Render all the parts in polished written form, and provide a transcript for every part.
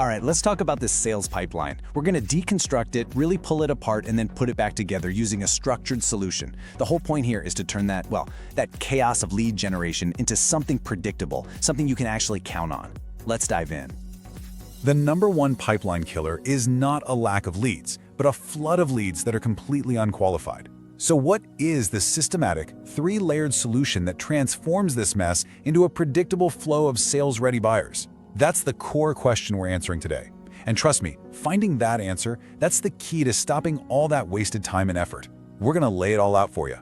All right, let's talk about this sales pipeline. We're going to deconstruct it, really pull it apart, and then put it back together using a structured solution. The whole point here is to turn that chaos of lead generation into something predictable, something you can actually count on. Let's dive in. The number one pipeline killer is not a lack of leads, but a flood of leads that are completely unqualified. So what is the systematic, three-layered solution that transforms this mess into a predictable flow of sales-ready buyers? That's the core question we're answering today. And trust me, finding that answer, that's the key to stopping all that wasted time and effort. We're gonna lay it all out for you.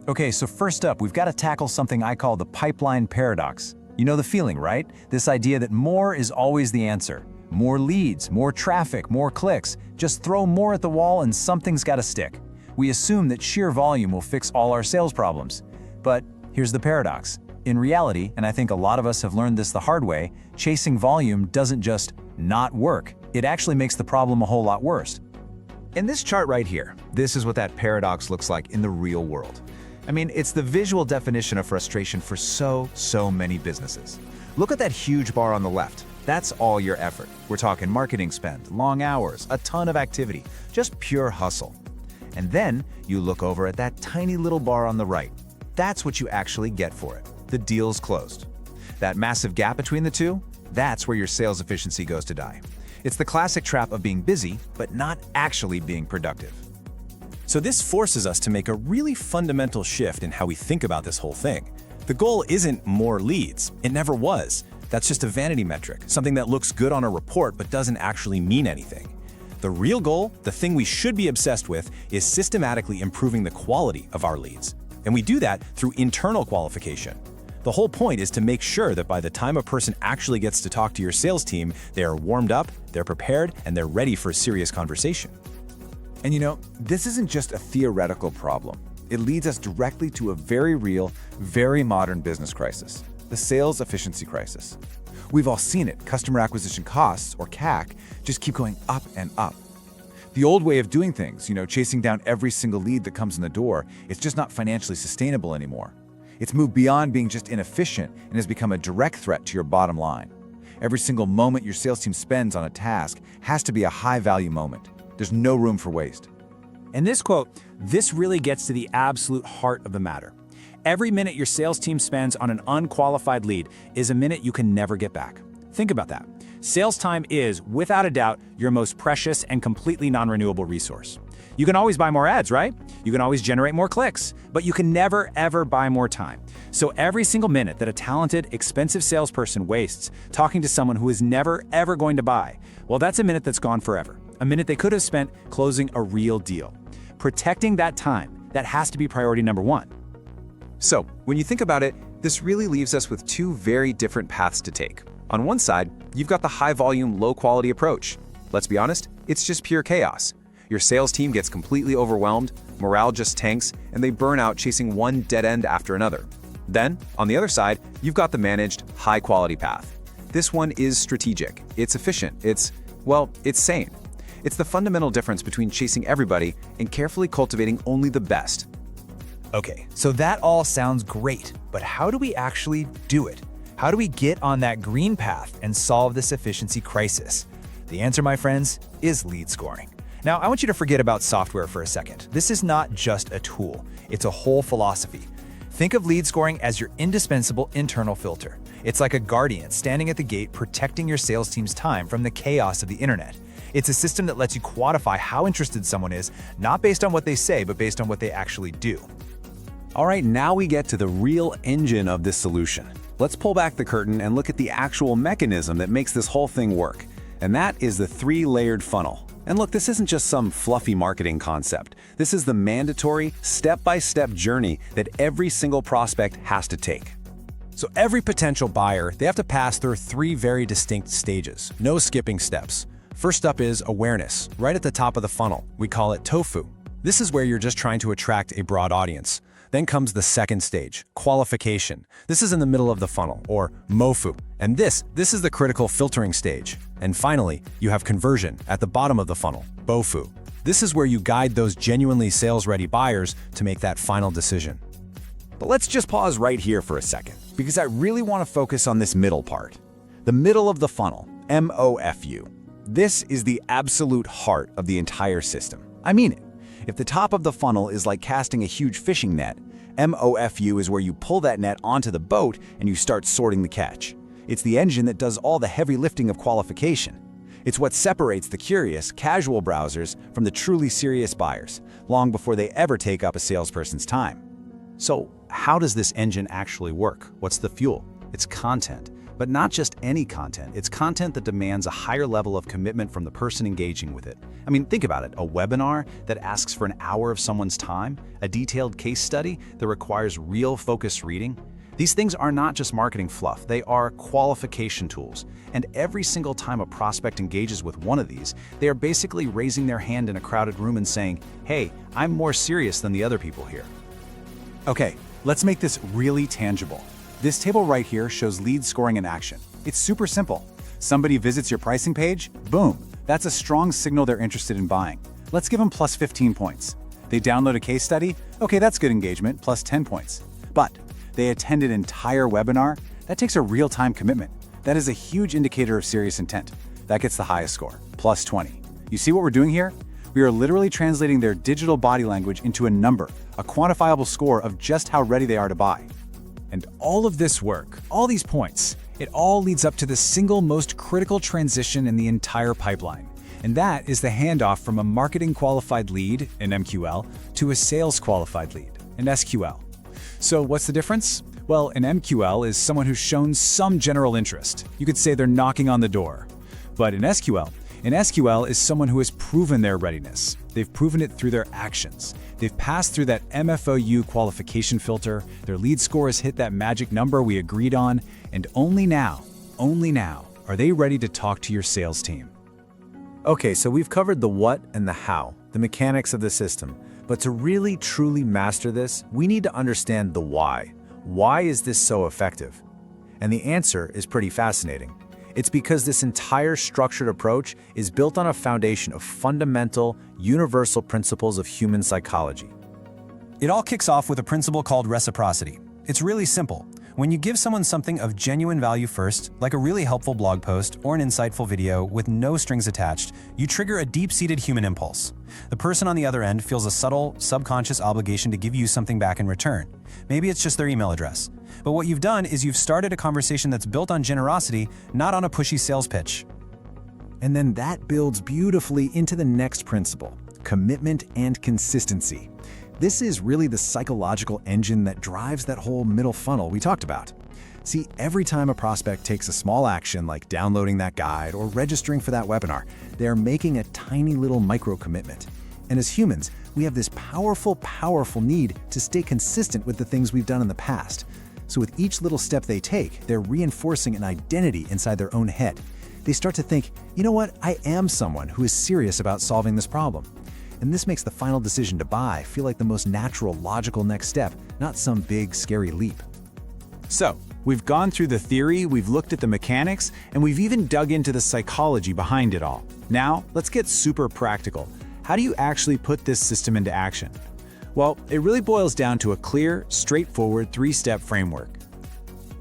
Okay, so first up, we've got to tackle something I call the pipeline paradox. You know the feeling, right? This idea that more is always the answer. More leads, more traffic, more clicks. Just throw more at the wall and something's got to stick. We assume that sheer volume will fix all our sales problems. But here's the paradox. In reality, and I think a lot of us have learned this the hard way, chasing volume doesn't just not work. It actually makes the problem a whole lot worse. In this chart right here, this is what that paradox looks like in the real world. I mean, it's the visual definition of frustration for so many businesses. Look at that huge bar on the left. That's all your effort. We're talking marketing spend, long hours, a ton of activity, just pure hustle. And then you look over at that tiny little bar on the right. That's what you actually get for it. The deal's closed. That massive gap between the two, that's where your sales efficiency goes to die. It's the classic trap of being busy, but not actually being productive. So this forces us to make a really fundamental shift in how we think about this whole thing. The goal isn't more leads. It never was. That's just a vanity metric, something that looks good on a report but doesn't actually mean anything. The real goal, the thing we should be obsessed with, is systematically improving the quality of our leads. And we do that through internal qualification. The whole point is to make sure that by the time a person actually gets to talk to your sales team, they are warmed up, they're prepared, and they're ready for a serious conversation. And you know, this isn't just a theoretical problem. It leads us directly to a very real, very modern business crisis, the sales efficiency crisis. We've all seen it. Customer acquisition costs, or CAC, just keep going up and up. The old way of doing things, chasing down every single lead that comes in the door, it's just not financially sustainable anymore. It's moved beyond being just inefficient and has become a direct threat to your bottom line. Every single moment your sales team spends on a task has to be a high-value moment. There's no room for waste. And this quote, this really gets to the absolute heart of the matter. Every minute your sales team spends on an unqualified lead is a minute you can never get back. Think about that. Sales time is, without a doubt, your most precious and completely non-renewable resource. You can always buy more ads, right? You can always generate more clicks, but you can never, ever buy more time. So every single minute that a talented, expensive salesperson wastes talking to someone who is never, ever going to buy, well, that's a minute that's gone forever. A minute they could have spent closing a real deal. Protecting that time, that has to be priority number one. So, when you think about it, this really leaves us with two very different paths to take. On one side, you've got the high-volume, low-quality approach. Let's be honest, it's just pure chaos. Your sales team gets completely overwhelmed, morale just tanks, and they burn out chasing one dead end after another. Then, on the other side, you've got the managed, high-quality path. This one is strategic, it's efficient, it's sane. It's the fundamental difference between chasing everybody and carefully cultivating only the best. Okay, so that all sounds great, but how do we actually do it? How do we get on that green path and solve this efficiency crisis? The answer, my friends, is lead scoring. Now, I want you to forget about software for a second. This is not just a tool, it's a whole philosophy. Think of lead scoring as your indispensable internal filter. It's like a guardian standing at the gate protecting your sales team's time from the chaos of the internet. It's a system that lets you quantify how interested someone is, not based on what they say, but based on what they actually do. All right, now we get to the real engine of this solution. Let's pull back the curtain and look at the actual mechanism that makes this whole thing work. And that is the three-layered funnel. And look, this isn't just some fluffy marketing concept. This is the mandatory, step-by-step journey that every single prospect has to take. So every potential buyer, they have to pass through three very distinct stages. No skipping steps. First up is awareness, right at the top of the funnel. We call it tofu. This is where you're just trying to attract a broad audience. Then comes the second stage, qualification. This is in the middle of the funnel, or MOFU. And this is the critical filtering stage. And finally, you have conversion at the bottom of the funnel, BOFU. This is where you guide those genuinely sales-ready buyers to make that final decision. But let's just pause right here for a second, because I really want to focus on this middle part. The middle of the funnel, MOFU. This is the absolute heart of the entire system. I mean it. If the top of the funnel is like casting a huge fishing net, MOFU is where you pull that net onto the boat and you start sorting the catch. It's the engine that does all the heavy lifting of qualification. It's what separates the curious, casual browsers from the truly serious buyers, long before they ever take up a salesperson's time. So, how does this engine actually work? What's the fuel? It's content. But not just any content. It's content that demands a higher level of commitment from the person engaging with it. I mean, think about it. A webinar that asks for an hour of someone's time, a detailed case study that requires real focused reading. These things are not just marketing fluff, they are qualification tools. And every single time a prospect engages with one of these, they are basically raising their hand in a crowded room and saying, hey, I'm more serious than the other people here. Okay, let's make this really tangible. This table right here shows lead scoring in action. It's super simple. Somebody visits your pricing page, boom, that's a strong signal they're interested in buying. Let's give them plus 15 points. They download a case study, okay, that's good engagement, plus 10 points. But they attend an entire webinar, that takes a real-time commitment. That is a huge indicator of serious intent. That gets the highest score, plus 20. You see what we're doing here? We are literally translating their digital body language into a number, a quantifiable score of just how ready they are to buy. And all of this work, all these points, it all leads up to the single most critical transition in the entire pipeline. And that is the handoff from a marketing qualified lead, an MQL, to a sales qualified lead, an SQL. So what's the difference? Well, an MQL is someone who's shown some general interest. You could say they're knocking on the door. But an SQL is someone who has proven their readiness. They've proven it through their actions. They've passed through that MFOU qualification filter, their lead score has hit that magic number we agreed on, and only now, are they ready to talk to your sales team. Okay, so we've covered the what and the how, the mechanics of the system. But to really, truly master this, we need to understand the why. Why is this so effective? And the answer is pretty fascinating. It's because this entire structured approach is built on a foundation of fundamental, universal principles of human psychology. It all kicks off with a principle called reciprocity. It's really simple. When you give someone something of genuine value first, like a really helpful blog post or an insightful video with no strings attached, you trigger a deep-seated human impulse. The person on the other end feels a subtle, subconscious obligation to give you something back in return. Maybe it's just their email address. But what you've done is you've started a conversation that's built on generosity, not on a pushy sales pitch. And then that builds beautifully into the next principle, commitment and consistency. This is really the psychological engine that drives that whole middle funnel we talked about. See, every time a prospect takes a small action like downloading that guide or registering for that webinar, they're making a tiny little micro commitment. And as humans, we have this powerful need to stay consistent with the things we've done in the past. So with each little step they take, they're reinforcing an identity inside their own head. They start to think, you know what, I am someone who is serious about solving this problem. And this makes the final decision to buy feel like the most natural, logical next step, not some big, scary leap. So, we've gone through the theory, we've looked at the mechanics, and we've even dug into the psychology behind it all. Now, let's get super practical. How do you actually put this system into action? Well, it really boils down to a clear, straightforward 3-step framework.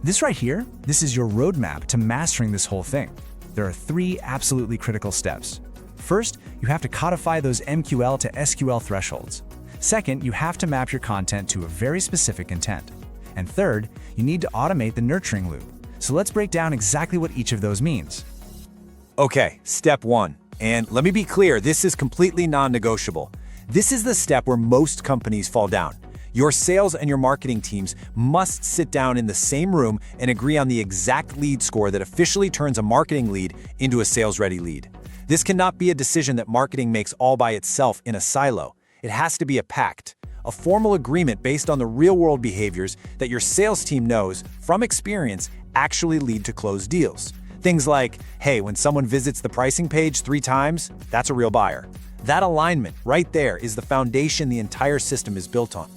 This right here, this is your roadmap to mastering this whole thing. There are 3 absolutely critical steps. First, you have to codify those MQL to SQL thresholds. Second, you have to map your content to a very specific intent. And third, you need to automate the nurturing loop. So let's break down exactly what each of those means. Okay, step 1. And let me be clear, this is completely non-negotiable. This is the step where most companies fall down. Your sales and your marketing teams must sit down in the same room and agree on the exact lead score that officially turns a marketing lead into a sales-ready lead. This cannot be a decision that marketing makes all by itself in a silo. It has to be a pact, a formal agreement based on the real-world behaviors that your sales team knows, from experience, actually lead to closed deals. Things like, hey, when someone visits the pricing page 3 times, that's a real buyer. That alignment right there is the foundation the entire system is built on.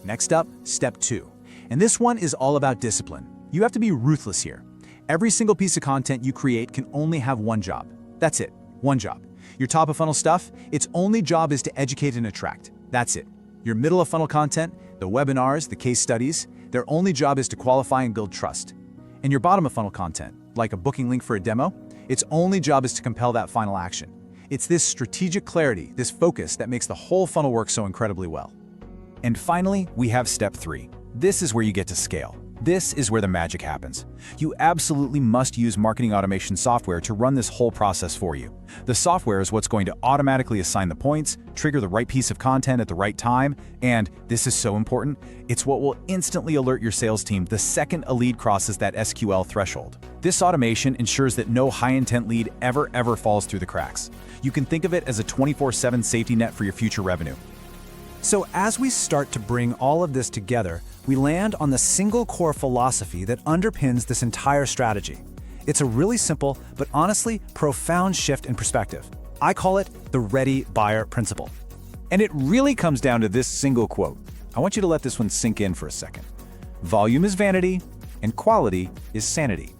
Next up, step 2. And this one is all about discipline. You have to be ruthless here. Every single piece of content you create can only have one job. That's it, one job. Your top of funnel stuff, its only job is to educate and attract. That's it. Your middle of funnel content, the webinars, the case studies, their only job is to qualify and build trust. And your bottom of funnel content, like a booking link for a demo, Its only job is to compel that final action. It's this strategic clarity, this focus, that makes the whole funnel work so incredibly well. And finally, we have step 3. This is where you get to scale. This is where the magic happens. You absolutely must use marketing automation software to run this whole process for you. The software is what's going to automatically assign the points, trigger the right piece of content at the right time, and, this is so important, it's what will instantly alert your sales team the second a lead crosses that SQL threshold. This automation ensures that no high-intent lead ever falls through the cracks. You can think of it as a 24/7 safety net for your future revenue. So as we start to bring all of this together, we land on the single core philosophy that underpins this entire strategy. It's a really simple, but honestly profound shift in perspective. I call it the ready buyer principle. And it really comes down to this single quote. I want you to let this one sink in for a second. Volume is vanity, and quality is sanity.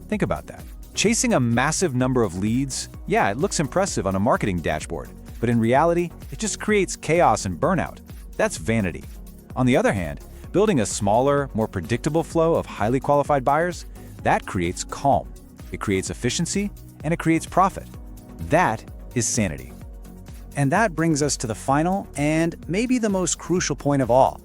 Think about that. Chasing a massive number of leads, yeah, it looks impressive on a marketing dashboard, but in reality, it just creates chaos and burnout. That's vanity. On the other hand, building a smaller, more predictable flow of highly qualified buyers, that creates calm. It creates efficiency, and it creates profit. That is sanity. And that brings us to the final and maybe the most crucial point of all.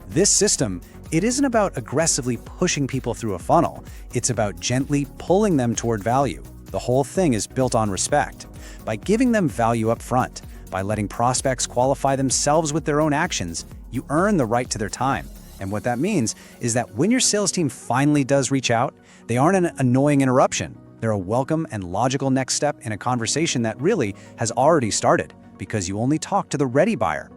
This system, it isn't about aggressively pushing people through a funnel. It's about gently pulling them toward value. The whole thing is built on respect. By giving them value up front, by letting prospects qualify themselves with their own actions, you earn the right to their time. And what that means is that when your sales team finally does reach out, they aren't an annoying interruption. They're a welcome and logical next step in a conversation that really has already started, because you only talk to the ready buyer.